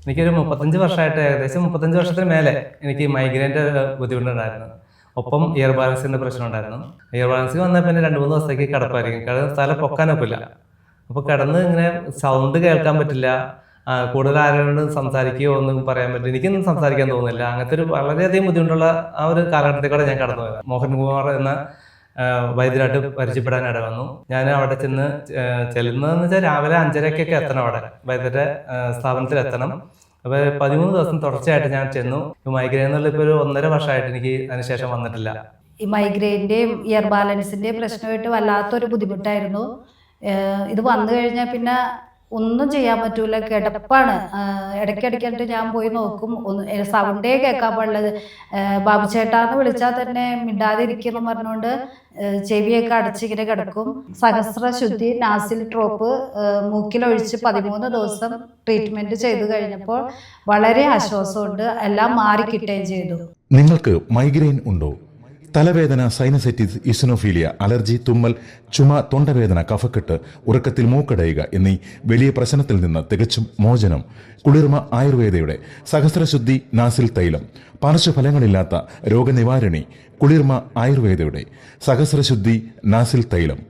എനിക്കൊരു 35 വർഷമായിട്ട്, ഏകദേശം 35 വർഷത്തിന് മേലെ എനിക്ക് മൈഗ്രെയിൻ്റെ ബുദ്ധിമുട്ടുണ്ടായിരുന്നു. ഒപ്പം ഇയർ ബാലൻസിൻ്റെ പ്രശ്നം ഉണ്ടായിരുന്നു. ഇയർ ബാലൻസ് വന്നാൽ പിന്നെ 2-3 ദിവസത്തേക്ക് കിടപ്പായിരിക്കും. സ്ഥലം പൊക്കാനൊക്കില്ല. അപ്പോൾ കിടന്ന് ഇങ്ങനെ സൗണ്ട് കേൾക്കാൻ പറ്റില്ല. കൂടുതൽ ആരോടും സംസാരിക്കുകയോ ഒന്നും പറയാൻ പറ്റില്ല. എനിക്കൊന്നും സംസാരിക്കാൻ തോന്നുന്നില്ല. അങ്ങനത്തെ ഒരു വളരെയധികം ബുദ്ധിമുട്ടുള്ള ആ ഒരു കാലഘട്ടത്തിലൂടെ ഞാൻ കടന്നു പോയത്. മോഹൻകുമാർ എന്ന വൈദ്യരായിട്ട് പരിചയപ്പെടാൻ ഇട വന്നു. ഞാൻ അവിടെ ചെല്ലുന്നതെന്ന് വെച്ചാൽ രാവിലെ 5:30-ക്കൊക്കെ എത്തണം. അവിടെ വൈദ്യരുടെ സ്ഥാപനത്തിൽ എത്തണം. അപ്പോൾ 13 ദിവസം തുടർച്ചയായിട്ട് ഞാൻ ചെന്നു. മൈഗ്രെയിൻ എന്നുള്ള ഇപ്പോൾ ഒരു 1.5 വർഷമായിട്ട് എനിക്ക് അതിനുശേഷം വന്നിട്ടില്ല. ഈ മൈഗ്രെയിൻ്റെയും ഇയർ ബാലൻസിൻ്റെയും പ്രശ്നമായിട്ട് വല്ലാത്തൊരു ബുദ്ധിമുട്ടായിരുന്നു. ഇത് വന്നു കഴിഞ്ഞാൽ പിന്നെ ഒന്നും ചെയ്യാൻ പറ്റൂല, കിടപ്പാണ്. ഇടയ്ക്കിടയ്ക്കായിട്ട് ഞാൻ പോയി നോക്കും, സൗണ്ടേ കേൾക്കാൻ പാടുള്ളത്. ബാബു ചേട്ടാന്ന് വിളിച്ചാൽ തന്നെ മിണ്ടാതിരിക്കുന്നു പറഞ്ഞുകൊണ്ട് ചെവിയൊക്കെ അടച്ചിങ്ങനെ കിടക്കും. സഹസ്രശുദ്ധി നാസിൽ ഡ്രോപ്പ് മൂക്കിലൊഴിച്ച് 13 ദിവസം ട്രീറ്റ്മെന്റ് ചെയ്തു കഴിഞ്ഞപ്പോൾ വളരെ ആശ്വാസമുണ്ട്. എല്ലാം മാറിക്കിട്ടുകയും ചെയ്തു. നിങ്ങൾക്ക് മൈഗ്രെയിൻ ഉണ്ടോ? തലവേദന, സൈനസൈറ്റിസ്, ഇസിനോഫീലിയ, അലർജി, തുമ്മൽ, ചുമ, തൊണ്ടവേദന, കഫക്കെട്ട്, ഉറക്കത്തിൽ മൂക്കടയുക എന്നീ വലിയ പ്രശ്നത്തിൽ നിന്ന് തികച്ചും മോചനം കുളിർമ ആയുർവേദയുടെ സഹസ്രശുദ്ധി നാസിൽ തൈലം. പാർശ്വഫലങ്ങളില്ലാത്ത രോഗനിവാരണി കുളിർമ ആയുർവേദയുടെ സഹസ്രശുദ്ധി നാസിൽ തൈലം.